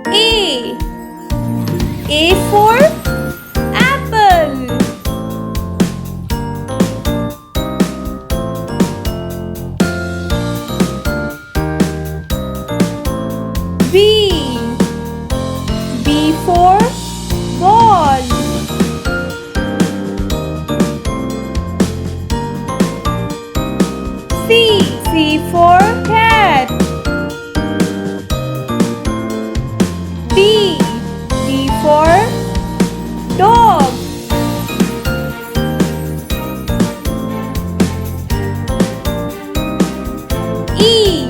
A. A for apple. B. B for ball. C. C for cat. D. D for dog. E.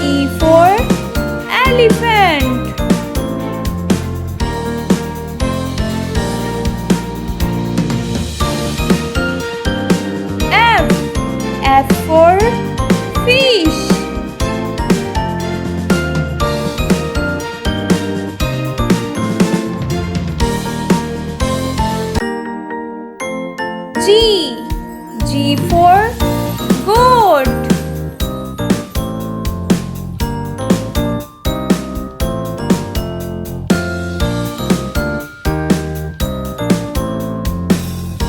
E for elephant. F. F for fish. G. G for goat.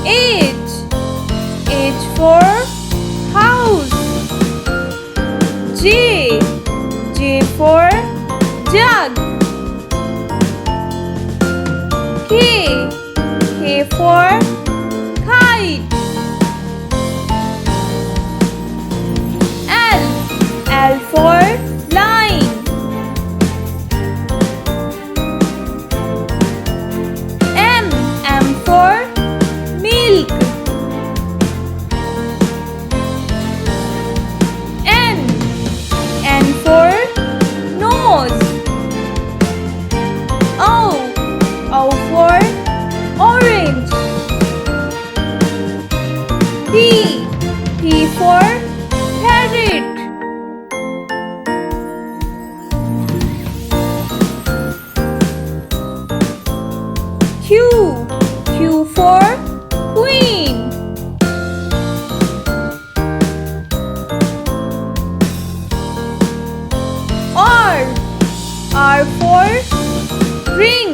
H. H for house. J. J for jug. K. K for kite. L. L for line. M. M for milk. N. N for nose. O. O for orange. P. P for parrot. Q. Q for queen. R. R for ring.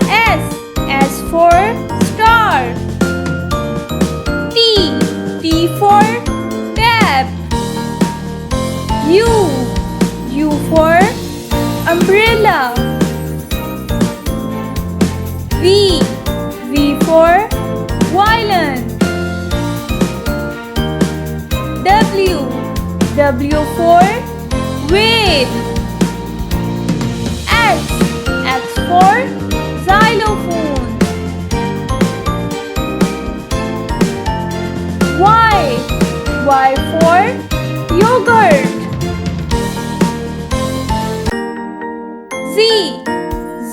S. S for star. T. T for tap. U. U for umbrella. V. V for violin. W. W for whale. X. X for xylophone. Y. Y for yogurt. Z.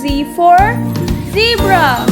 Z for zebra.